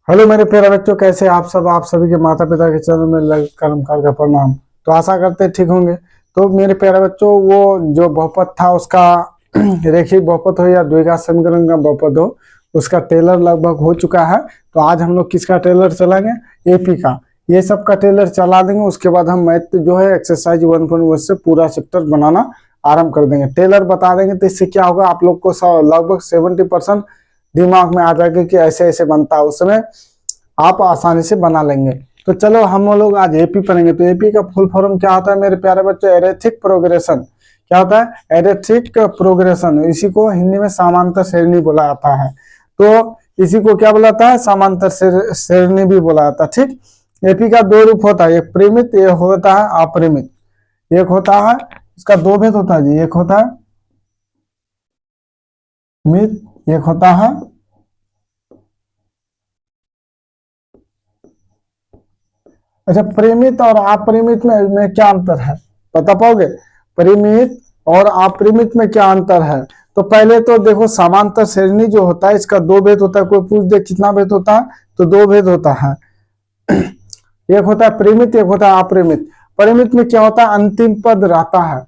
Hello मेरे प्यारे बच्चों, कैसे आप सब। आप सभी के माता पिता के चरणों में लग कर्मकार का प्रणाम। तो आशा करते हैं ठीक होंगे। तो मेरे प्यारे बच्चों, वो जो बहुपद था उसका रेखिक बहुपद हो या द्विघात समीकरण का बहुपद हो, उसका टेलर लगभग हो चुका है। तो आज हम लोग किसका टेलर चलाएंगे? एपी का। ये सब का टेलर चला देंगे, उसके बाद हम मैथ जो है एक्सरसाइज 1.1 से पूरा चैप्टर बनाना आरंभ कर देंगे। टेलर बता देंगे तो इससे क्या होगा, आप लोग को लगभग 70% दिमाग में आ जाएगा कि ऐसे ऐसे बनता है, उस समय आप आसानी से बना लेंगे। तो चलो हम लोग आज एपी पढ़ेंगे। तो एपी का फुल फॉर्म क्या होता है मेरे प्यारे बच्चों? एरेथिक प्रोग्रेशन। क्या होता है? एरेथिक प्रोग्रेशन। इसी को हिंदी में समांतर श्रेणी बोला जाता है। तो इसी को क्या बोला जाता है? समांतर श्रेणी भी बोला जाता है। ठीक। एपी का दो रूप होता है, एक परिमित, एक होता है अपरिमित। एक होता है, इसका दो भेद होता है जी। एक होता है मित, एक होता है अच्छा। परिमित और अपरिमित में क्या अंतर है, बता पाओगे? परिमित और अपरिमित में क्या अंतर है? तो पहले तो देखो, समांतर श्रेणी जो होता है इसका दो भेद होता है। कोई पूछ दे कितना भेद होता है, तो दो भेद होता है। एक होता है परिमित, एक होता है अपरिमित। परिमित में क्या होता है? अंतिम पद रहता है।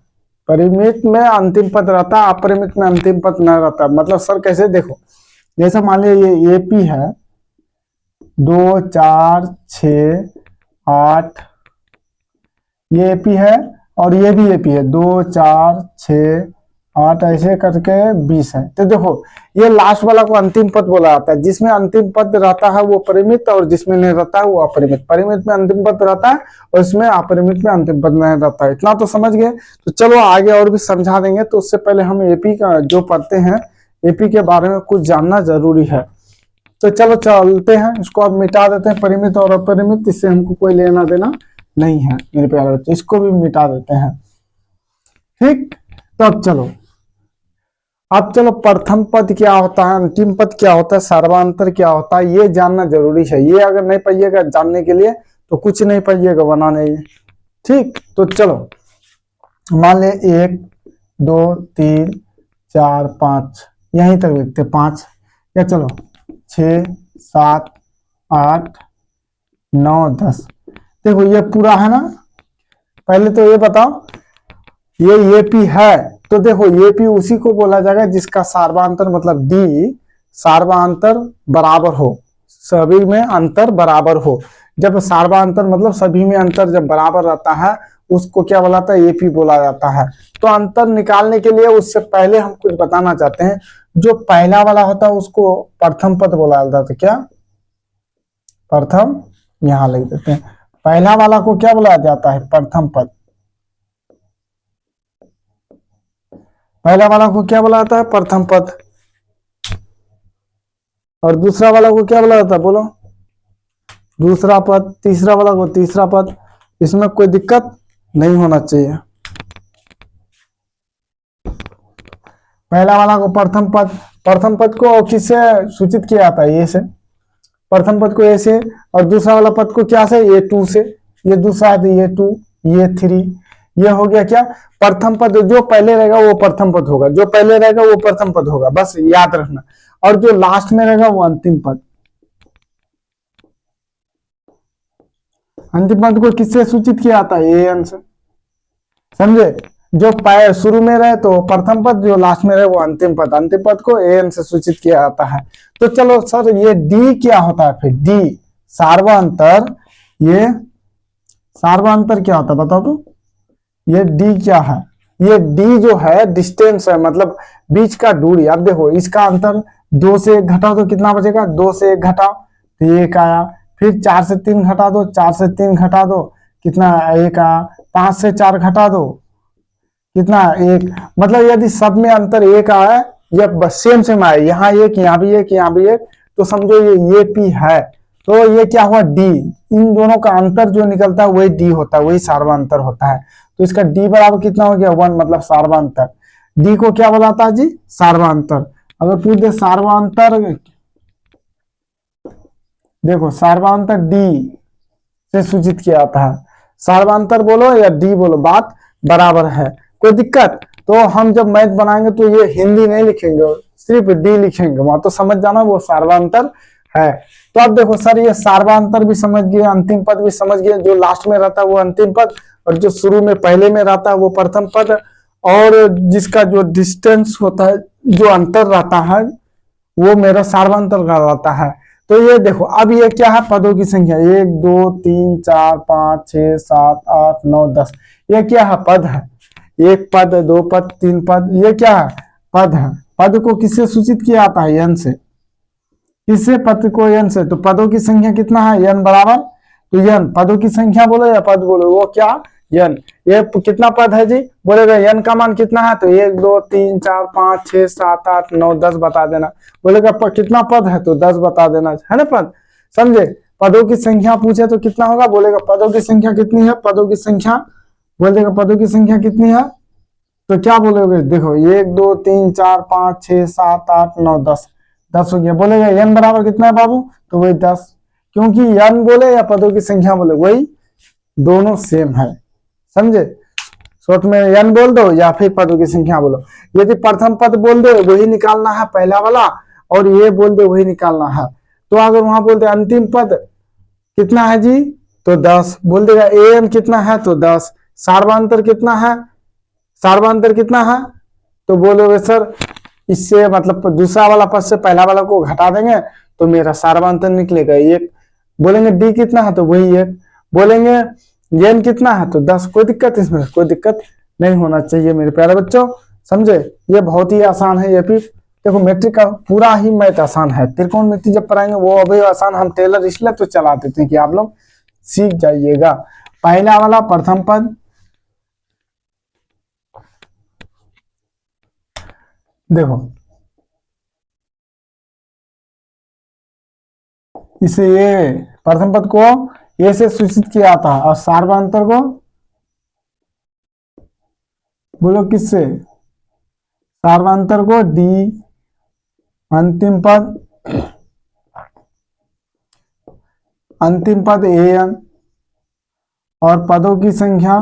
परिमित में अंतिम पद रहता है, अपरिमित में अंतिम पद न रहता। मतलब सर कैसे? देखो, जैसे मान लिया ये एपी है, 2 4 6 8, ये एपी है और ये भी एपी है, 2 4 6 8 ऐसे करके 20 है। तो देखो, ये लास्ट वाला को अंतिम पद बोला जाता है। जिसमें अंतिम पद रहता है वो परिमित, और जिसमें नहीं रहता है वो अपरिमित। परिमित में अंतिम पद रहता है और इसमें अपरिमित में अंतिम पद नहीं रहता है। इतना तो समझ गए। तो चलो आगे और भी समझा देंगे। तो उससे पहले हम एपी का जो पढ़ते हैं, एपी के बारे में कुछ जानना जरूरी है। तो चलो चलते हैं, इसको अब मिटा देते हैं, परिमित और अपरिमित। इससे हमको कोई लेना देना नहीं है मेरे प्यारे बच्चे, इसको भी मिटा देते हैं। ठीक। तो अब चलो प्रथम पद क्या होता है, अंतिम पद क्या होता है, सर्वांतर क्या होता है, ये जानना जरूरी है। ये अगर नहीं पाइएगा जानने के लिए तो कुछ नहीं पाइएगा बनाने। ठीक। तो चलो मान ले 1 2 3 4 5, यहीं तक लिखते 5, या चलो 6 7 8 9 10। देखो ये पूरा है ना। पहले तो ये बताओ, ये पी है। तो देखो ये पी उसी को बोला जाएगा जिसका सार्वंतर मतलब डी सार्वंतर बराबर हो, सभी में अंतर बराबर हो। जब सार्वंतर मतलब सभी में अंतर जब बराबर रहता है उसको क्या बोला जाता है? एपी बोला जाता है। तो अंतर निकालने के लिए उससे पहले हम कुछ बताना चाहते हैं। जो पहला वाला होता है उसको प्रथम पद बोला जाता है। क्या प्रथम? यहां लिख देते हैं। पहला वाला को क्या बोला जाता है? प्रथम पद। पहला वाला को क्या बोला जाता है? प्रथम पद। और दूसरा वाला को क्या बोला जाता है? बोलो। दूसरा पद। तीसरा वाला को तीसरा पद। इसमें कोई दिक्कत नहीं होना चाहिए। पहला वाला को प्रथम पद। प्रथम पद को किससे सूचित किया जाता है? ए से। प्रथम पद को ए से। और दूसरा वाला पद को क्या से? ये 2 से। ये दूसरा है ये 2, ये 3। ये हो गया क्या? प्रथम पद। जो पहले रहेगा वो प्रथम पद होगा, जो पहले रहेगा वो प्रथम पद होगा, बस याद रखना। और जो लास्ट में रहेगा वो अंतिम पद। अंतिम पद को किससे सूचित किया जाता है? एन से। समझे? जो शुरू में रहे तो प्रथम पद, जो लास्ट में रहे वो अंतिम पद। अंतिम पद को एन से सूचित किया जाता है। तो चलो सर, ये डी क्या होता है फिर? डी सार्वंतर। ये सार्वंतर क्या होता है बताओ तो? ये डी क्या है? ये डी जो है डिस्टेंस है, मतलब बीच का दूरी। अब देखो इसका अंतर 2 से 1 घटाओ तो कितना बचेगा? 2 से 1 घटाओ तो 1 आया। फिर 4 से 3 घटा दो, 4 से 3 घटा दो, कितना? 1 आया। 5 से 4 घटा दो, कितना? 1। मतलब यदि सब में अंतर 1 आया या बस सेम सेम आया, यहाँ 1 यहाँ भी 1 यहाँ भी 1, तो समझो ये पी है। तो ये क्या हुआ? डी। इन दोनों का अंतर जो निकलता है वही डी होता है, वही सार्वंतर होता है। तो इसका डी बराबर कितना हो गया? 1, मतलब सार्वंतर। डी को क्या बोलाता है जी? सार्वंतर। अगर पूछ दे सार्वंतर, देखो सार्वंतर डी से सूचित किया जाता है। सार्वंतर बोलो या डी बोलो, बात बराबर है। कोई दिक्कत? तो हम जब मैथ बनाएंगे तो ये हिंदी नहीं लिखेंगे, सिर्फ डी लिखेंगे, वहां तो समझ जाना वो सार्वंतर है। तो अब देखो सर, ये सार्वधातुक भी समझ गए, अंतिम पद भी समझ गए, जो लास्ट में रहता है वो अंतिम पद, और जो शुरू में पहले में रहता है वो प्रथम पद, और जिसका जो डिस्टेंस होता है, जो अंतर रहता है, वो मेरा सार्वधातुक का रहता है। तो ये देखो, अब ये क्या है, पदों की संख्या 1 2 3 4 5 6 7 8 9 10, ये क्या है, पद है। एक पद, दो पद, तीन पद, ये क्या है, पद है। पद को किससे सूचित किया जाता है, यन से। किससे, पद को यन से। तो पदों की संख्या कितना है, यन बराबर, तो यन पदों की संख्या बोलो या पद बोलो, वो क्या, यन। ये कितना पद है जी, बोलेगा यन का मान कितना है, तो 1 2 3 4 5 6 7 8 9 10 बता देना। बोलेगा कितना पद है, तो 10 बता देना, है ना पद, समझे। पदों की संख्या पूछे तो कितना होगा, बोलेगा पदों की संख्या कितनी है, पदों की संख्या, बोल देगा पदों की संख्या कितनी है, तो क्या बोलोगे, देखो 1 2 3 4 5 6 7 8 9 10, 10 हो गया। बोलेगा यन बराबर कितना है बाबू, तो वही 10, क्योंकि यन बोले या पदों की संख्या बोले, वही दोनों सेम है, समझे। शॉर्ट में यन बोल दो या फिर पदों की संख्या बोलो। यदि प्रथम पद बोल दो वही निकालना है पहला वाला, और ये बोल दो वही निकालना है। तो अगर वहां बोलते अंतिम पद कितना है जी, तो 10, बोल देगा एन कितना है, तो 10। सार्वधातुक कितना है, सार्वधातुक कितना है, तो बोलोगे सर इससे मतलब दूसरा वाला पद से पहला वाला को घटा देंगे तो मेरा सार्वधातुक निकलेगा 1। बोलेंगे डी कितना है, तो वही 1। बोलेंगे एन कितना है, तो 10। कोई दिक्कत, इसमें कोई दिक्कत नहीं होना चाहिए मेरे प्यारे बच्चों, समझे। ये बहुत ही आसान है, ये भी देखो मैट्रिक का पूरा ही मैथ आसान है। त्रिकोणमिति जब पढ़ाएंगे वो अभी आसान, हम टेलर इसलिए तो चला देते हैं कि आप लोग सीख जाइएगा। पहला वाला प्रथम पद, देखो इसे ये प्रथम पद को ए से सूचित किया जाता है, और सार्वधातुक को बोलो किससे, सार्वधातुक को डी, अंतिम पद ए एन, और पदों की संख्या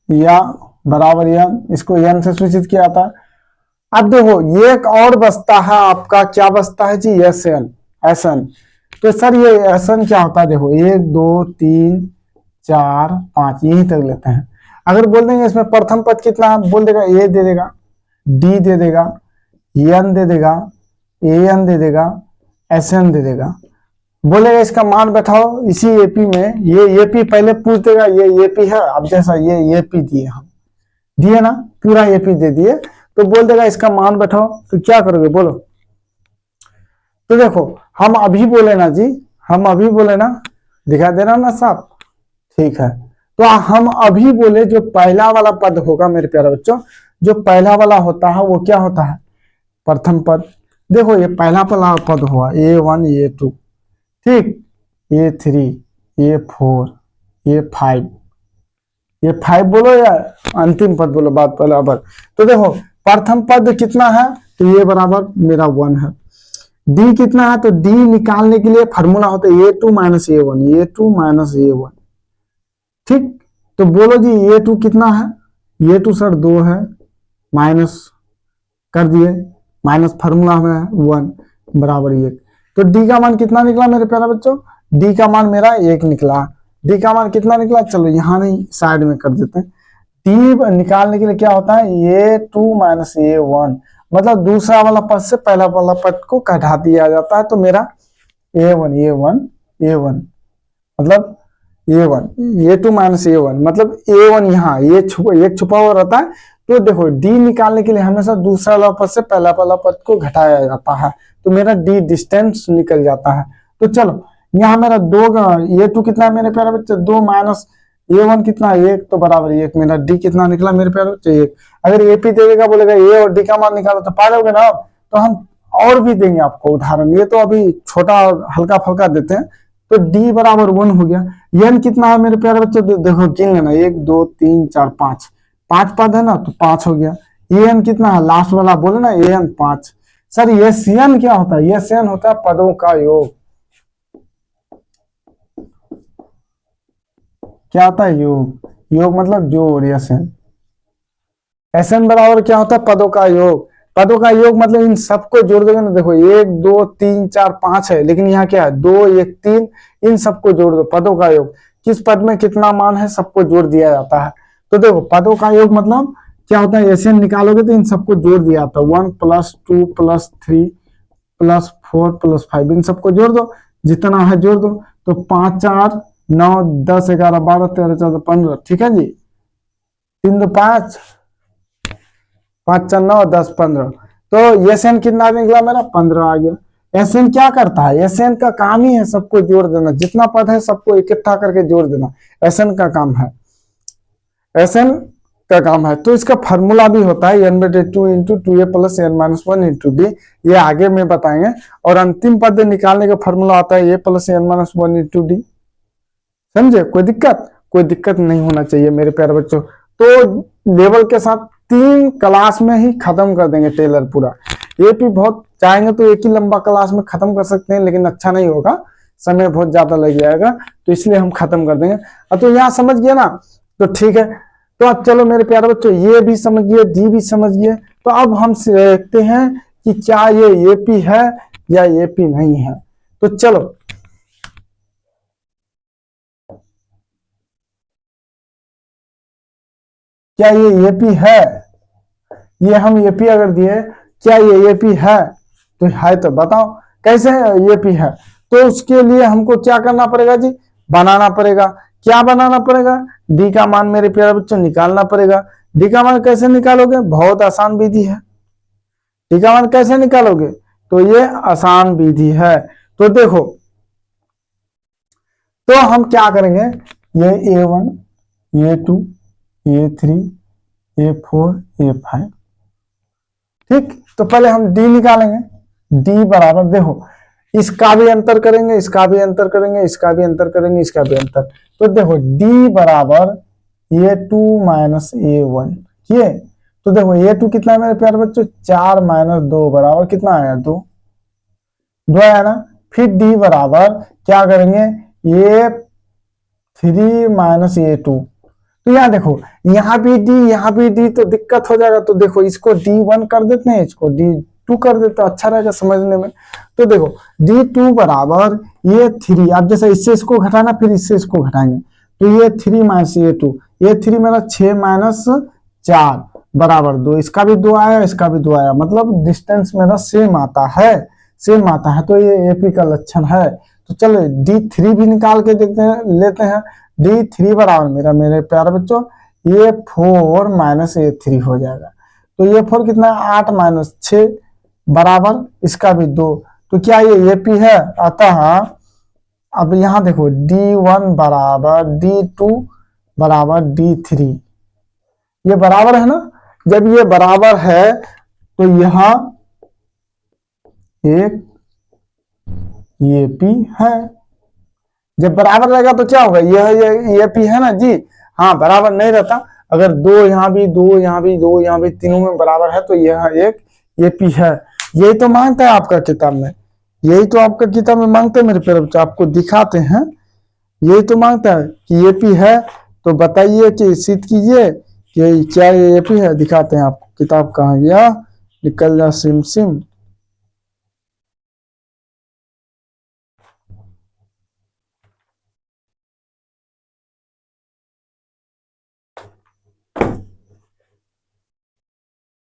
या बराबर एन, इसको एन से सूचित किया जाता है। अब देखो ये एक और बचता है आपका, क्या बचता है जी, एस एन, एस एन। तो सर ये एस एन क्या होता है, देखो 1 2 3 4 5 यही तक लेते हैं। अगर बोल देंगे इसमें प्रथम पद कितना है, बोल देगा ए दे देगा, डी दे देगा, एन दे देगा, ए एन दे देगा, एस एन दे देगा। बोलेगा इसका मान बैठाओ इसी एपी में, ये एपी पहले पूछ देगा, ये एपी है, अब जैसा ये एपी दिए, हम दिए ना, पूरा एपी दे दिए, तो बोल देगा इसका मान बैठाओ, तो क्या करोगे बोलो। तो देखो हम अभी बोले ना जी, हम अभी बोले ना, दिखा दे रहा ना साहब, ठीक है। तो हम अभी बोले जो पहला वाला पद होगा मेरे प्यारे बच्चों, जो पहला वाला होता है वो क्या होता है, प्रथम पद। देखो ये पहला वाला पद हुआ A1 A2, ठीक, A3 A4 A5, ये 5 बोलो या अंतिम पद बोलो, बात बराबर। तो देखो प्रथम पद कितना है, तो ये बराबर मेरा 1 है। डी कितना है, तो डी निकालने के लिए फार्मूला होता है A2 minus A1, A2 minus A1, ठीक। तो बोलो जी A2 कितना है, A2 सर 2 है, माइनस कर दिए, माइनस फार्मूला में 1 बराबर 1। तो डी का मान कितना निकला मेरे प्यारे बच्चों, डी का मान मेरा 1 निकला। डी का मान कितना निकला, चलो यहाँ नहीं साइड में कर देते हैं। डी निकालने के लिए क्या होता है, A2 माइनस A1, मतलब दूसरा वाला पद से पहला वाला पद को घटा दिया जाता है, तो मेरा A1 मतलब A1 A2 माइनस A1, मतलब A1 यहाँ ये एक छुपा हुआ रहता है। तो देखो डी निकालने के लिए हमेशा दूसरा वाला पद से पहला वाला पद को घटाया जाता है, तो मेरा डी डिस्टेंस निकल जाता है। तो चलो यहाँ मेरा 2, A2 कितना है मेरे प्यारे बच्चे, 2 माइनस A1 कितना है 1, तो बराबर 1। मेरा डी कितना निकला मेरे प्यारे बच्चे, 1। अगर एपी दे देगा, बोलेगा ए और डी का मान निकालो, तो पा जाओगे ना। तो हम और भी देंगे आपको उदाहरण, ये तो अभी छोटा हल्का फल्का देते हैं। तो डी बराबर 1 हो गया। एन कितना है मेरे प्यारे बच्चे, देखो गिन लेना, 1 2 3 4 5, 5 पद है ना, तो 5 हो गया। एन कितना है, लास्ट वाला बोले ना एन 5। सर ये सीएन क्या होता है, ये सीएन होता है पदों का योग। क्या होता है, योग, योग मतलब जोड़, एस एन। एस एन बराबर क्या होता है, पदों का योग। पदों का योग मतलब इन सबको जोड़ दोगे ना, देखो 1 2 3 4 5 है, लेकिन यहाँ क्या है 2 1 3, इन सबको जोड़ दो, पदों का योग किस पद में कितना मान है सबको जोड़ दिया जाता है। तो देखो पदों का योग मतलब क्या होता है, एसएन निकालोगे तो इन सबको जोड़ दिया जाता है, 1 + 2 + 3 + 4 + 5, इन सबको जोड़ दो, जितना है जोड़ दो। तो 5 4 9 10 11 12 13 14 15, ठीक है जी। 3 2 5, 5 4 9 10 15, तो एसएन कितना निकला मेरा 15 आ गया। एसएन क्या करता है, एसएन का काम ही है सबको जोड़ देना, जितना पद है सबको इकट्ठा करके जोड़ देना, एसएन का काम है, एसएन का काम है। तो इसका फार्मूला भी होता है n/2 × 2a + n-1 × d, ये आगे में बताएंगे। और अंतिम पद निकालने का फार्मूला आता है a + n-1 × d। समझे, कोई दिक्कत, कोई दिक्कत नहीं होना चाहिए मेरे प्यारे बच्चों। तो लेवल के साथ 3 क्लास में ही खत्म कर देंगे टेलर पूरा। एपी बहुत चाहेंगे तो एक ही लंबा क्लास में खत्म कर सकते हैं, लेकिन अच्छा नहीं होगा, समय बहुत ज्यादा लग जाएगा, तो इसलिए हम खत्म कर देंगे। अब तो यहाँ समझ गए ना, तो ठीक है। तो अब चलो मेरे प्यारे बच्चों, ये भी समझ गए, डी भी समझ गए, तो अब हम देखते हैं कि क्या ये एपी है या एपी नहीं है। तो चलो, क्या ये एपी है, ये हम एपी अगर दिए, क्या ये एपी है, तो है तो बताओ कैसे एपी है। तो उसके लिए हमको क्या करना पड़ेगा जी, बनाना पड़ेगा। क्या बनाना पड़ेगा, डी का मान मेरे प्यारे बच्चों निकालना पड़ेगा। डी का मान कैसे निकालोगे, बहुत आसान विधि है। डी का मान कैसे निकालोगे, तो ये आसान विधि है। तो देखो, तो हम क्या करेंगे, ये A1 A2 A3 A4 A5, ठीक। तो पहले हम डी निकालेंगे, डी बराबर देखो, इसका भी अंतर करेंगे, इसका भी अंतर करेंगे, इसका भी अंतर करेंगे, इसका भी अंतर। तो देखो डी बराबर A2 - A1 ये। तो देखो A2 कितना है मेरे प्यारे बच्चों, 4 - 2 बराबर कितना आया, 2, 2 आया ना। फिर डी बराबर क्या करेंगे, A3 - A2। तो यहाँ देखो, यहाँ भी डी यहाँ भी डी, तो दिक्कत हो जाएगा। तो देखो इसको D1 कर देते हैं, इसको D2 कर देते हैं, अच्छा रहेगा समझने में। तो देखो D2 बराबर ये 3, अब जैसे इससे इसको घटाना, फिर इससे इसको घटाएंगे, तो ये 3 - ये 2, ये 3 मेरा 6 - 4 बराबर 2, इसका भी 2 आया, इसका भी 2 आया, मतलब डिस्टेंस मेरा सेम आता है, सेम आता है। तो ये एपी का लक्षण है। तो चलो D3 भी निकाल के देखते हैं, लेते हैं। D3 बराबर मेरा मेरे प्यारे बच्चों A4 - A3 हो जाएगा। तो A4 कितना, 8 - 6 बराबर इसका भी 2। तो क्या ये एपी है, अतः अब यहां देखो D1 बराबर D2 बराबर D3, ये बराबर है ना। जब ये बराबर है तो यहां एक एपी है। जब बराबर रहेगा तो क्या होगा, ये पी है ना जी। हाँ, बराबर नहीं रहता, अगर दो यहाँ भी, दो यहाँ भी, दो यहाँ भी, तीनों में बराबर है, तो यह एक ये पी है। यही तो मांगता है आपका किताब में, यही तो आपका किताब में मांगते हैं मेरे प्यारे बच्चे, आपको दिखाते हैं। यही तो मांगता है कि ये पी है, तो बताइए कि सिद्ध कीजिए कि क्या ये पी है। दिखाते हैं आपको, किताब कहाँ गया, निकल जा सिम सिम।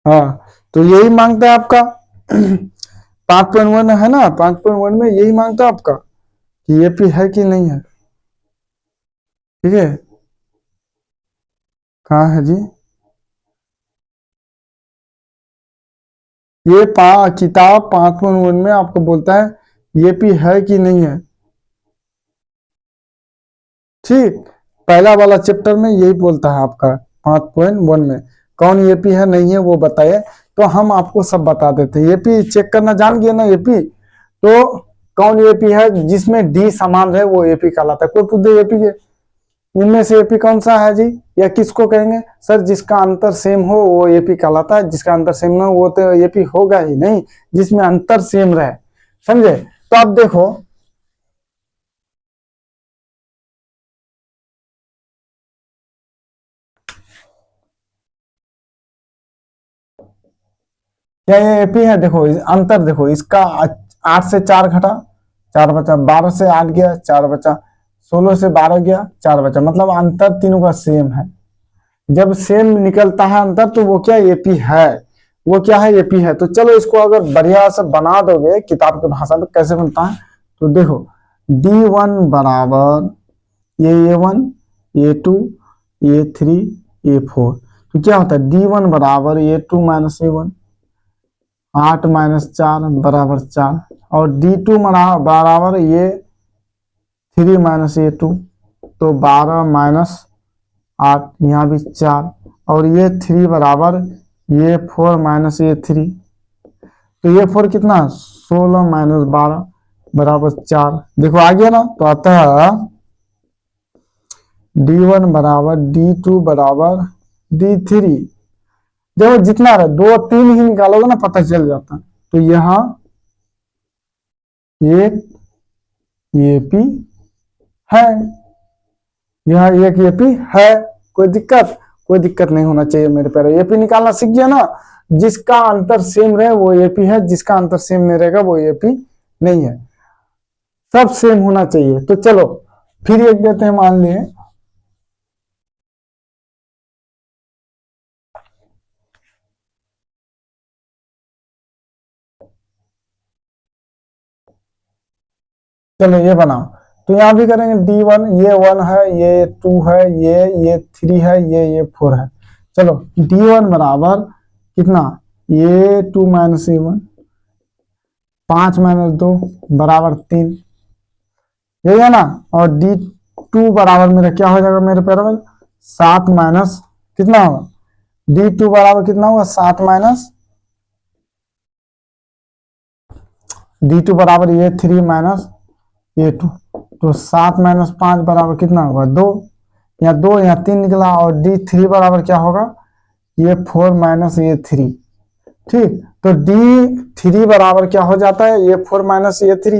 हाँ, तो यही मांगता है आपका 5.1 है ना, 5.1 में यही मांगता है आपका कि ये पी है कि नहीं है, ठीक है। कहाँ है जी, ये किताब 5.1 में आपको बोलता है ये पी है कि नहीं है, ठीक। पहला वाला चैप्टर में यही बोलता है आपका 5.1 में, कौन ये पी है नहीं है वो बताए, तो हम आपको सब बता देते हैं। ये पी चेक करना जान गए ना, ये पी तो कौन एपी है, जिसमें डी समान रहे वो एपी कहलाता है। कोई पूछ दे एपी के इनमें से एपी कौन सा है जी, या किसको कहेंगे सर, जिसका अंतर सेम हो वो एपी कहलाता है, जिसका अंतर सेम ना हो वो तो एपी होगा ही नहीं, जिसमें अंतर सेम रहे, समझे। तो अब देखो, क्या ये एपी है? देखो अंतर देखो इसका, 8 से 4 घटा, 4 बचा, 12 से 8 गया, 4 बचा, 16 से 12 गया, 4 बचा, मतलब अंतर तीनों का सेम है। जब सेम निकलता है अंतर तो वो क्या एपी है, वो क्या है एपी है। तो चलो इसको अगर बढ़िया से बना दोगे किताब की भाषा में कैसे बनता है, तो देखो D1 बराबर ये A1, A2, A3, A4, तो क्या होता है D1 बराबर A2 माइनस A1, 8 माइनस 4 बराबर 4, और D2 बराबर ये 3 माइनस A2, तो 12 माइनस 8, यहाँ भी 4, और ये 3 बराबर ये 4 माइनस ये 3, तो ये 4 कितना 16 माइनस 12 बराबर 4। देखो आ गया ना, तो आता है D1 बराबर D2 बराबर D3। देखो जितना रहा 2 3 ही निकालोगे ना पता चल जाता। तो यहाँ एक AP है, यहाँ एक AP है, कोई दिक्कत? कोई दिक्कत नहीं होना चाहिए मेरे प्यारे। एपी निकालना सीख गया ना, जिसका अंतर सेम रहे वो एपी है, जिसका अंतर सेम नहीं रहेगा वो एपी नहीं है, सब सेम होना चाहिए। तो चलो फिर एक देते हैं, मान लिए चलो ये बनाओ, तो यहाँ भी करेंगे D1, ये 1 है, ये 2 है, ये 3 है, ये 4 है। चलो D1 बराबर कितना, ये 2 माइनस A1, 5 माइनस 2 बराबर 3, यही है ना। और D2 बराबर मेरा क्या हो जाएगा मेरे प्यारे में, 7 माइनस कितना होगा, D2 बराबर कितना होगा 7 माइनस, D2 बराबर ये 3 माइनस ये 2, तो 7 माइनस 5 बराबर कितना होगा 2, यहाँ 2 यहाँ 3 निकला, और D3 बराबर क्या होगा ये 4 माइनस ये 3। ठीक, तो D3 बराबर क्या हो जाता है, ये 4 माइनस ये 3,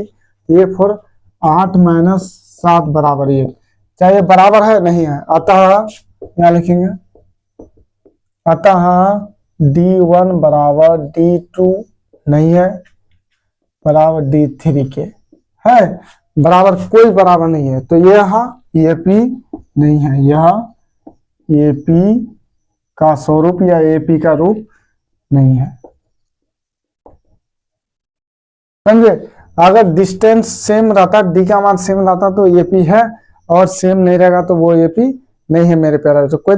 ये 4, 8 माइनस 7 बराबर ये, क्या ये बराबर है? नहीं है। अतः यहाँ लिखेंगे, अतः D1 बराबर D2 नहीं है, बराबर D3 के है, बराबर कोई बराबर नहीं है। तो यह एपी नहीं है, यह एपी का स्वरूप या एपी का रूप नहीं है, समझे। अगर डिस्टेंस सेम रहता, डी का मान सेम रहता तो एपी है, और सेम नहीं रहेगा तो वो एपी नहीं है मेरे प्यारे। तो कोई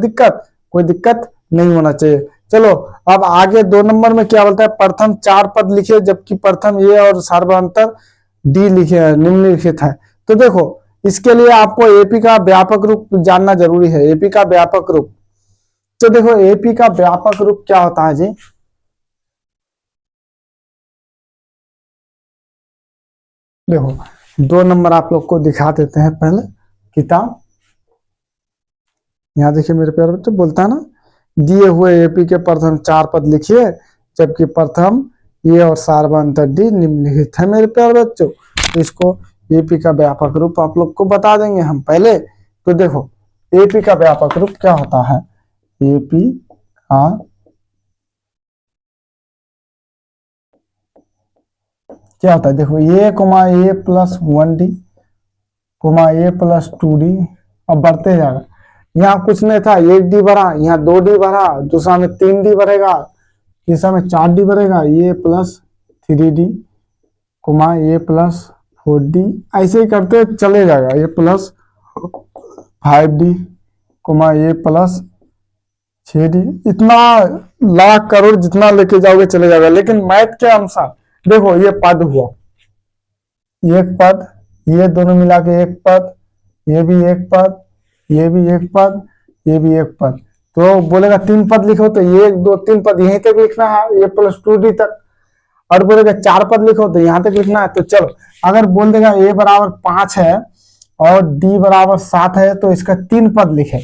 दिक्कत नहीं होना चाहिए। चलो अब आगे 2 नंबर में क्या बोलता है, प्रथम 4 पद लिखे जबकि प्रथम ये और सार्वभौमंतर डी लिखे है, निम्नलिखित है। तो देखो इसके लिए आपको एपी का व्यापक रूप जानना जरूरी है, एपी का व्यापक रूप। तो देखो एपी का व्यापक रूप क्या होता है जी, देखो 2 नंबर आप लोग को दिखा देते हैं पहले किताब। यहाँ देखिए मेरे प्यारे बच्चों, बोलता है ना दिए हुए एपी के प्रथम 4 पद लिखिए जबकि प्रथम ये और सार्वभौमंतर डी निम्नलिखित है मेरे प्यारे बच्चों। तो इसको एपी का व्यापक रूप आप लोग को बता देंगे हम पहले। तो देखो एपी का व्यापक रूप क्या होता है, एपी का क्या होता है, देखो ए प्लस 1D ए प्लस 2D, अब बढ़ते जाएगा। यहाँ कुछ नहीं था, 1D बढ़ा, यहाँ 2D बढ़ा, दूसरा में 3D बढ़ेगा, तीसरा में 4D बढ़ेगा, ए प्लस 3D ए प्लस 4D, ऐसे ही करते चले जाएगा, ए प्लस 5D ए प्लस 6D, इतना लाख करोड़ जितना लेके जाओगे चले जाएगा। लेकिन मैथ के अनुसार देखो ये पद हुआ एक पद, ये दोनों मिला के एक पद, ये भी एक पद, ये भी एक पद, ये भी एक पद, तो बोलेगा 3 पद लिखो, तो 1 2 3 पद यहीं तक लिखना है, ए प्लस 2D तक। और बोलेगा 4 पद लिखो तो यहां तक लिखना है। तो चलो अगर बोल देगा ए बराबर 5 है और डी बराबर 7 है तो इसका 3 पद लिखे,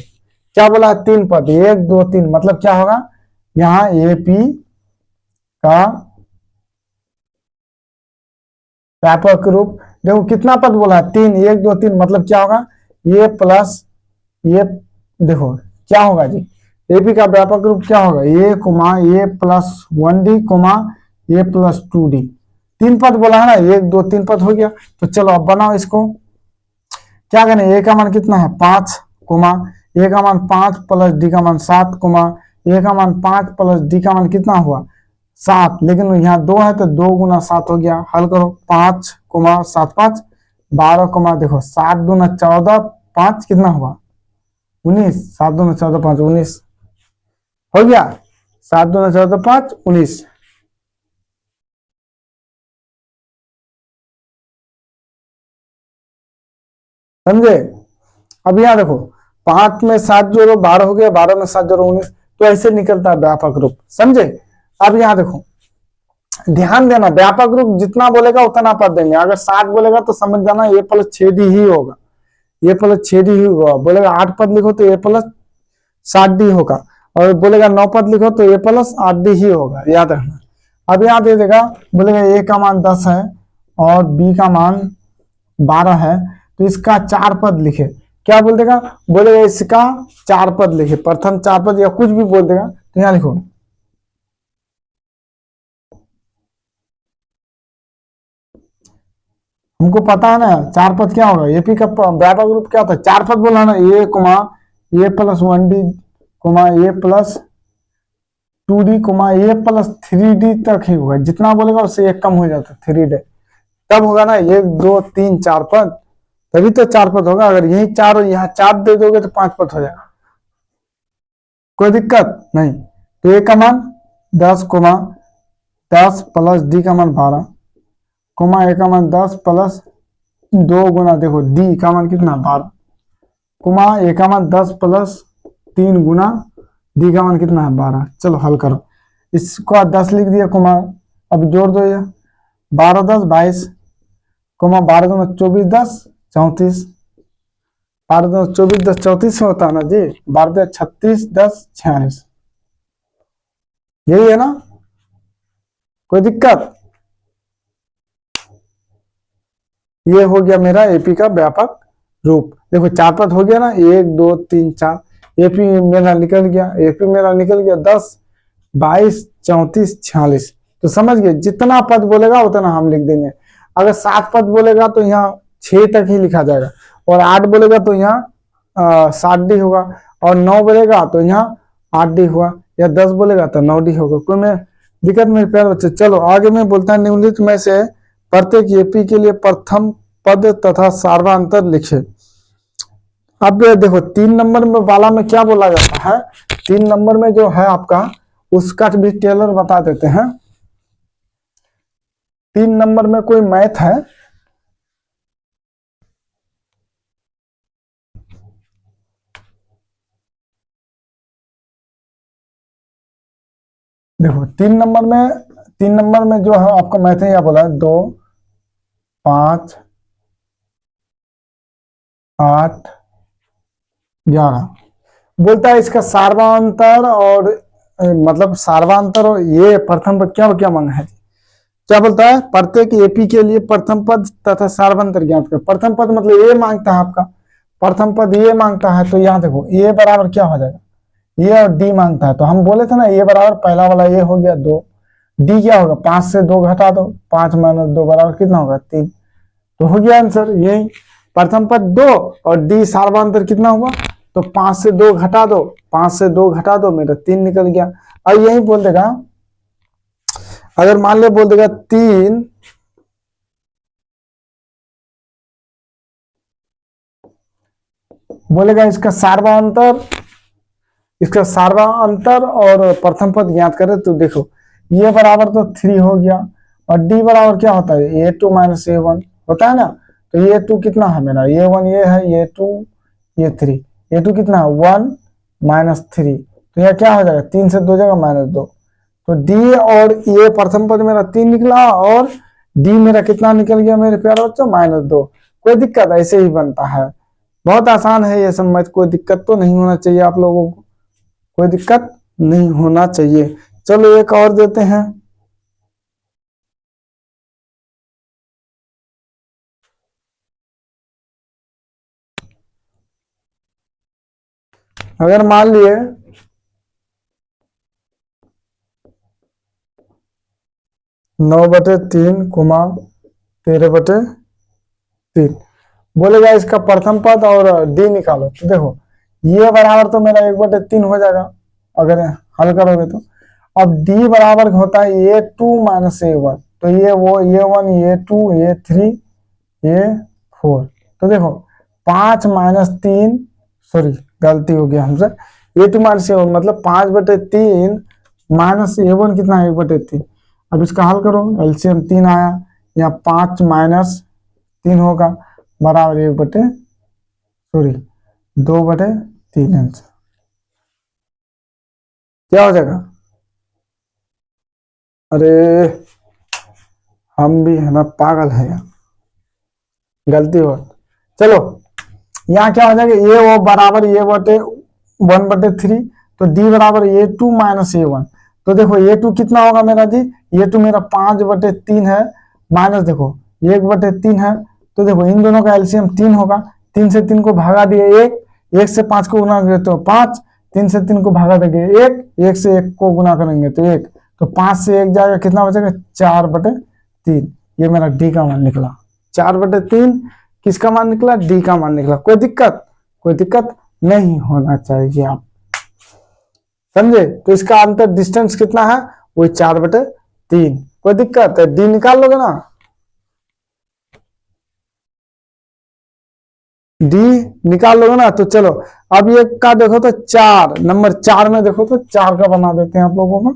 क्या बोला 3 पद, 1 2 3, मतलब क्या होगा यहाँ एपी का व्यापक रूप, देखो कितना पद बोला है 3, 1 2 3, मतलब क्या होगा ये प्लस ये, देखो क्या होगा जी एपी का व्यापक रूप क्या होगा, ए कोमा ए प्लस 1d कोमा ए प्लस 2d। तीन पद बोला है ना, एक दो तीन पद हो गया। तो चलो अब बनाओ इसको। क्या करें, ए का मान कितना है 5 कोमा ए का मान 5 प्लस डी का मान 7 कोमा ए का मान 5 प्लस डी का मान कितना हुआ 7, लेकिन यहाँ 2 है तो 2 गुना 7 हो गया। हल करो 5 कोमा 7 5 12 कोमा देखो 7 दूना 14 5 कितना हुआ 19, 7 दूना 14 5 19 हो गया। 7 दूना 14 5 19। समझे। अब यहाँ देखो 5 में 7 जोड़ो 12 हो गया, 12 में 7 जोड़ो 19। तो ऐसे निकलता है व्यापक रूप। समझे। अब यहाँ देखो ध्यान देना, व्यापक रूप जितना बोलेगा उतना पद देंगे। अगर 7 बोलेगा तो समझ जाना ए प्लस 6d ही होगा, ए प्लस 6d ही होगा। बोलेगा 8 पद लिखो तो ए प्लस 7d होगा, और बोलेगा 9 पद लिखो तो ए प्लस 8d ही होगा, याद रखना। अब यहाँ दे देगा, बोलेगा ए का मान 10 है और बी का मान 12 है, तो इसका 4 पद लिखे। क्या बोल देगा, बोलेगा इसका 4 पद लिखे, प्रथम 4 पद या कुछ भी बोल देगा। तो यहाँ लिखो हमको पता है ना 4 पद क्या होगा, एपी का व्यापक रूप क्या होता है, 4 पद बोला ना, ए कुमा ए प्लस 1d कुमा ए प्लस 2d कुमा ए प्लस 3d तक ही होगा। जितना बोलेगा उससे एक कम हो जाता है 3d, तब होगा ना 1 2 3 4 पद, तभी तो 4 पद होगा। अगर यही 4 और यहाँ 4 दे दोगे तो 5 पद हो जाएगा, कोई दिक्कत नहीं। तो ए का मान 10 कुमा 10 प्लस डी का मान 12 कुमा ए का मान 10 प्लस 2 गुना देखो डी का मान कितना 12 कुमा ए का मान 10 प्लस 3 गुना डी का मान कितना है 12। चलो हल करो, इसको 10 लिख दिया कुमा, अब जोड़ दो ये 12 10 22 कुमा 12 दूना 24 10 34, 12 दूना 24 10 34 से होता है ना जी, 12 36 10 46, यही है ना, कोई दिक्कत। ये हो गया मेरा एपी का व्यापक रूप। देखो 4 पद हो गया ना, 1 2 3 4, एपी मेरा निकल गया, एपी मेरा निकल गया 10 22 34 46। तो समझ गए, जितना पद बोलेगा उतना हम लिख देंगे। अगर 7 पद बोलेगा तो यहाँ 6 तक ही लिखा जाएगा, और 8 बोलेगा तो यहाँ 7d होगा, और 9 बोलेगा तो यहाँ 8d हुआ, या 10 बोलेगा तो 9d होगा। कोई में दिक्कत मेरे प्यारे बच्चे। चलो आगे में बोलता है निम्नलिखित में से प्रत्येक एपी के लिए प्रथम पद तथा सार्वधातुक लिखे। अब देखो 3 नंबर में वाला में क्या बोला जाता है, 3 नंबर में जो है आपका उसका भी टेलर बता देते हैं। 3 नंबर में कोई मैथ है, देखो 3 नंबर में जो है आपका मैथ है, क्या बोला है 2 5 8 11, बोलता है इसका सार्वधातुक और मतलब सार्वधातुक और ये प्रथम पद क्या क्या मांगा है। क्या बोलता है, प्रत्येक एपी के लिए प्रथम पद तथा सार्वधातुक ज्ञात कर। प्रथम पद मतलब ये मांगता है आपका, प्रथम पद ये मांगता है, तो यहाँ देखो ए बराबर क्या हो जाएगा, ये और डी मांगता है। तो हम बोले थे ना ए बराबर पहला वाला ये हो गया 2, डी क्या होगा 5 से 2 घटा दो, 5 माइनस 2 बराबर कितना होगा 3। तो हो गया आंसर यही, प्रथम पद 2 और डी सार्वधातुक कितना हुआ, तो 5 से 2 घटा दो, 5 से 2 घटा दो, मेरा 3 निकल गया। अब यही बोल देगा, अगर मान ले बोल देगा 3 बोलेगा इसका सार्वधातुक और प्रथम पद ज्ञात करे, तो देखो ये बराबर तो 3 हो गया, और डी बराबर क्या होता है a2 माइनस a1 होता है ना। तो ये 2 कितना है मेरा, ये 1 ये है, ये 2 ये 3, ये 2 कितना है 1 माइनस 3, तो यह क्या हो जाएगा 3 से 2 जगह माइनस 2। तो डी और ये प्रथम पद मेरा 3 निकला, और डी मेरा कितना निकल गया मेरे प्यारे बच्चों -2। कोई दिक्कत, ऐसे ही बनता है, बहुत आसान है ये सब मैथ, कोई दिक्कत तो नहीं होना चाहिए आप लोगों को, कोई दिक्कत नहीं होना चाहिए। चलो एक और देते हैं, अगर मान लिए 9/3 कोमा 13/3 बोलेगा इसका प्रथम पद और डी निकालो। तो देखो ये बराबर तो मेरा 1/3 हो जाएगा अगर हल करोगे तो। अब डी बराबर होता है A2 - A1, तो ये वो A1 A2 A3 A4। तो देखो 5 - 3, सॉरी गलती हो गया हमसे, A2 - A1 मतलब 5/3 माइनस A1 कितना है 1/3। अब इसका हल करो, एलसीएम 3 आया, यहाँ 5 - 3 होगा बराबर 2/3 आंसर क्या हो जाएगा। अरे हम भी है ना पागल है यार, गलती हो। चलो यहाँ क्या हो जाएगा, ए वो बराबर A/1/3, तो डी बराबर A2 - A1। तो देखो A2 कितना होगा मेरा जी, A2 मेरा 5/3 है, माइनस देखो 1/3 है। तो देखो इन दोनों का एलसीएम 3 होगा, 3 से 3 को भागा दिए 1, 1 से 5 को गुना करेंगे तो 5, 3 से 3 को भागा देंगे 1, 1 से 1 को गुना करेंगे तो 1, तो 5 से 1 जाएगा, कितना बचेगा 4/3। ये मेरा डी का मान निकला, 4/3 किसका मान निकला, डी का मान निकला। कोई दिक्कत नहीं होना चाहिए, आप समझे। तो इसका अंतर डिस्टेंस कितना है, वो 4/3। कोई दिक्कत है, डी निकाल लोगे ना, डी निकाल लोगे ना। तो चलो अब ये का देखो तो 4 नंबर 4 में देखो तो 4 का बना देते हैं आप लोगों को।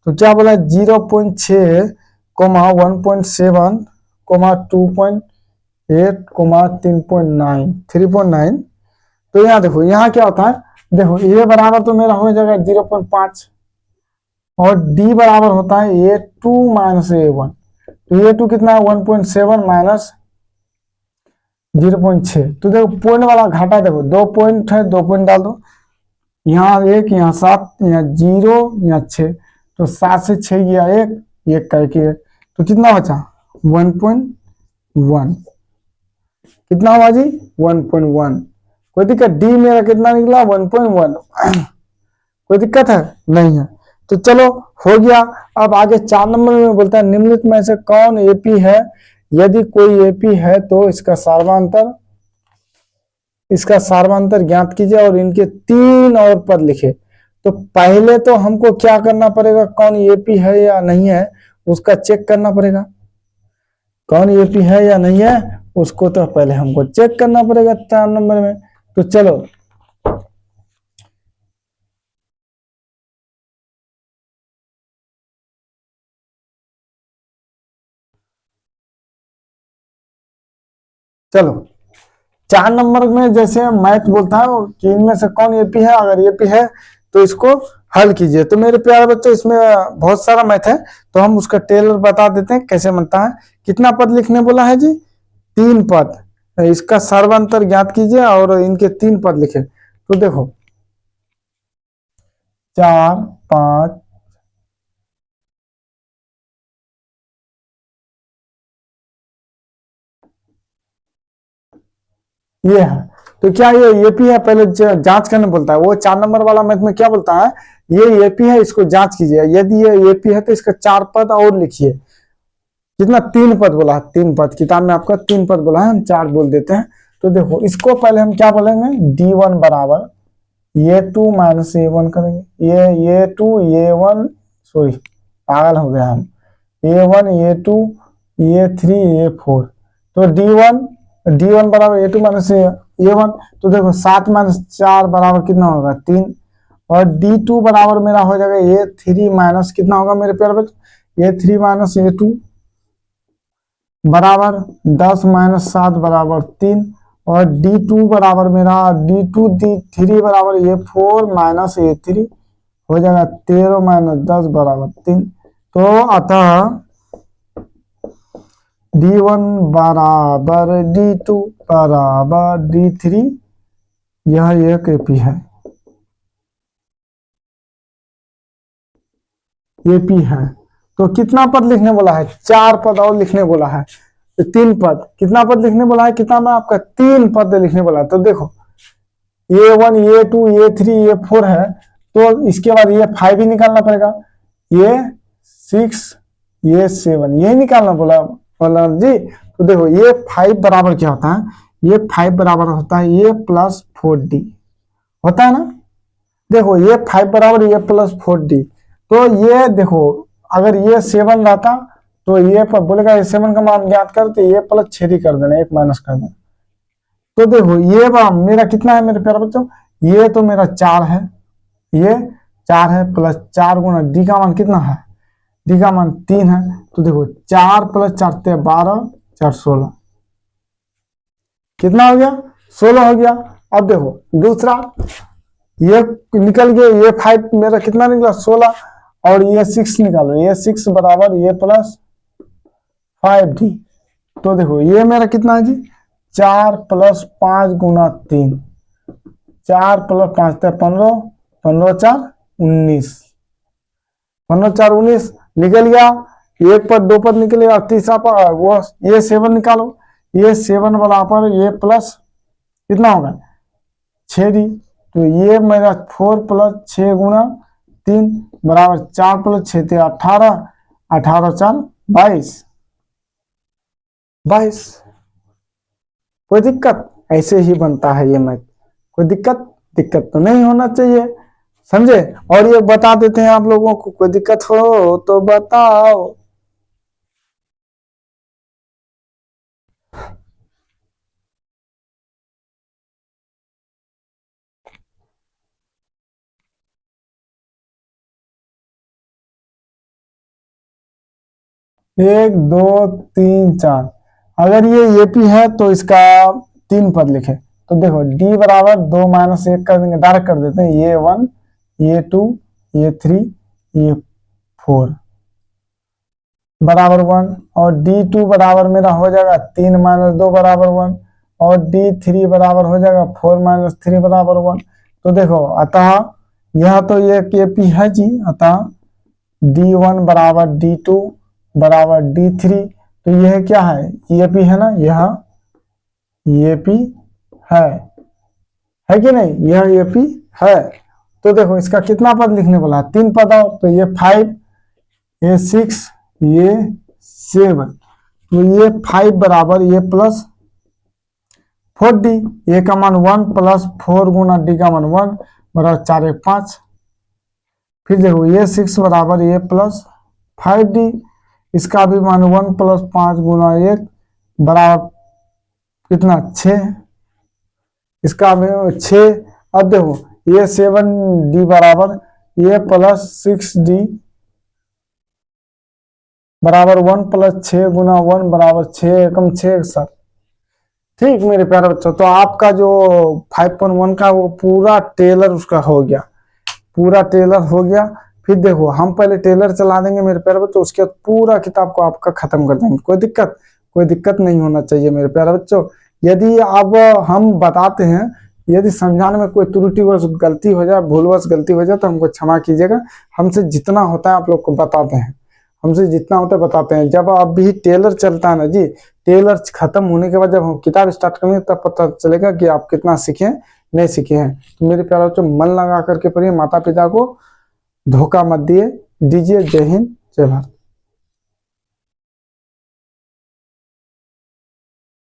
तो क्या बोला 0.6 कोमा 1.7 कोमा 2.8 कोमा 3.9 तो यहाँ देखो यहाँ क्या होता है, देखो ए बराबर तो मेरा हो जाएगा 0.5 और डी बराबर होता है A2 - A1। तो A2 कितना है 1.7 माइनस 0.6। तो देखो पॉइंट वाला घाटा, देखो 2 पॉइंट है, 2 पॉइंट डाल दो, यहाँ 1 यहाँ 7 यहाँ 0 यहाँ 6, तो 7 से 6 गया 1, 1 का 1 ही है, तो कितना बचा 1.1। कितना हुआ जी 1.1। कोई दिक्कत, डी मेरा कितना निकला 1.1। कोई दिक्कत है नहीं है। तो चलो हो गया। अब आगे 4 नंबर में बोलता है निम्नलिखित में से कौन एपी है, यदि कोई एपी है तो इसका सार्वधातुक ज्ञात कीजिए और इनके 3 और पद लिखे। तो पहले तो हमको क्या करना पड़ेगा, कौन एपी है या नहीं है उसका चेक करना पड़ेगा। कौन एपी है या नहीं है उसको तो पहले हमको चेक करना पड़ेगा 4 नंबर में। तो चलो चलो 4 नंबर में जैसे मैथ बोलता है कि इनमें से कौन एपी है, अगर एपी है तो इसको हल कीजिए। तो मेरे प्यारे बच्चों इसमें बहुत सारा मैथ है, तो हम उसका टेलर बता देते हैं कैसे बनता है। कितना पद लिखने बोला है जी, 3 पद। इसका सर्वांतर ज्ञात कीजिए और इनके 3 पद लिखे। तो देखो 4 5 ये है। तो क्या ये एपी है, पहले जांच करने बोलता है। वो 4 नंबर वाला मैथ में क्या बोलता है, ये एपी है इसको जांच कीजिए, यदि ये एपी है तो इसका 4 पद और लिखिए। कितना 3 पद बोला है, 3 पद, किताब में आपका 3 पद बोला है, हम 4 बोल देते हैं। तो देखो इसको पहले हम क्या बोलेंगे, D1 बराबर A2 - A1 करेंगे, ये A2 A1 सॉरी पागल हो गया हम, A1 A2 A3 A4। तो D1 बराबर A2 - A1। तो देखो 7 - 4 बराबर कितना होगा 3, और D2 बराबर मेरा हो जाएगा A3 माइनस कितना होगा मेरे प्यारे बच्चों, A3 - A2 बराबर 10 - 7 बराबर 3, और D2 बराबर मेरा D2 D3 बराबर A4 माइनस A3 हो जाएगा 13 - 10 बराबर 3। तो अतः D1 बराबर D2 बराबर D3, यह एक एपी है, एपी है। तो कितना पद लिखने बोला है, 4 पद और लिखने बोला है, 3 पद। कितना पद लिखने बोला है, कितना में आपका 3 पद लिखने बोला है। तो देखो A1 A2 A3 A4 है, तो इसके बाद A5 ही निकालना पड़ेगा, A6 ये 7, यही निकालना बोला बोला जी। तो देखो ये 5 बराबर क्या होता है, ये 5 बराबर होता है ये प्लस 4D, होता है ना। देखो ये 5 बराबर ये प्लस 4D, तो ये देखो अगर ये 7 रहता तो ये पर बोलेगा ये 7 का मान ज्ञात करते, ये प्लस 6D कर देना, 1 माइनस कर देना। तो देखो ये मेरा कितना है मेरे प्यारे बच्चों, ये तो मेरा 4 है, ये 4 है, प्लस 4 गुना डी का मान कितना है, डी का मान 3 है। तो देखो 4 प्लस 4 12, 4 16, कितना हो गया, 16 हो गया। अब देखो दूसरा, ये निकल गया, ये 5 मेरा कितना निकला 16, और ये 6 निकालो, ये 6 बराबर ये प्लस 5D। तो देखो ये मेरा कितना है जी, 4 प्लस 5 गुना 3, 4 प्लस 5 15, 15 4 19, 15 4 19 निकल गया। एक पर 2 पर निकल गया, तीसरा पर वो ये 7 निकालो, ये 7 बराबर ये प्लस कितना होगा 6D। तो ये मेरा 4 प्लस 6 गुना 3 बराबर 4 प्लस 6 18, 18 4 22, 22। कोई दिक्कत, ऐसे ही बनता है ये मैथ, कोई दिक्कत तो नहीं होना चाहिए, समझे। और ये बता देते हैं आप लोगों को, कोई दिक्कत हो तो बताओ। एक दो तीन चार, अगर ये एपी है तो इसका 3 पद लिखे। तो देखो डी बराबर 2 माइनस 1 कर देंगे, डायरेक्ट कर देते हैं, ये 1 ये 2 ये 3 ये 4 बराबर 1, और D2 बराबर मेरा हो जाएगा 3 माइनस 2 बराबर 1, और D3 बराबर हो जाएगा 4 माइनस 3 बराबर 1। तो देखो अतः यह तो ये KP है जी, अतः D1 बराबर D2 बराबर D3, तो यह क्या है, AP है ना, यह AP है कि नहीं, यह AP है। तो देखो इसका कितना पद लिखने बोला, 3 पद आओ, तो ये 5 ये 6 ये 7, तो ये 5 बराबर ये प्लस 4D, ये का मान 1 प्लस 4 गुना D का मान 1 बराबर 4 1 5। फिर देखो ये 6 बराबर ये प्लस 5D, इसका भी मान 1 प्लस 5 गुना 1 बराबर कितना 6, इसका भी 6। अब देखो ये 7D बराबर ये प्लस 6D बराबर 1 प्लस 6 गुना 1 बराबर 6 एकम 6 7। ठीक मेरे प्यारे बच्चों, तो आपका जो 5.1 का वो पूरा टेलर उसका हो गया, पूरा टेलर हो गया। फिर देखो हम पहले टेलर चला देंगे मेरे प्यारे बच्चों, उसके बाद पूरा किताब को आपका खत्म कर देंगे। कोई दिक्कत नहीं होना चाहिए मेरे प्यारे बच्चों। यदि अब हम बताते हैं, यदि समझाने में कोई त्रुटिवश गलती हो जाए, भूलवश गलती हो जाए तो हमको क्षमा कीजिएगा। हमसे जितना होता है आप लोग को बताते हैं, हमसे जितना होता है बताते हैं। जब अभी टेलर चलता है ना जी, टेलर खत्म होने के बाद जब हम किताब स्टार्ट करेंगे तब पता चलेगा कि आप कितना सीखे हैं नहीं सीखे हैं। तो मेरे प्यारे बच्चों मन लगा करके पढ़िए, माता पिता को धोखा मत दीजिए। जय हिंद जय भारत।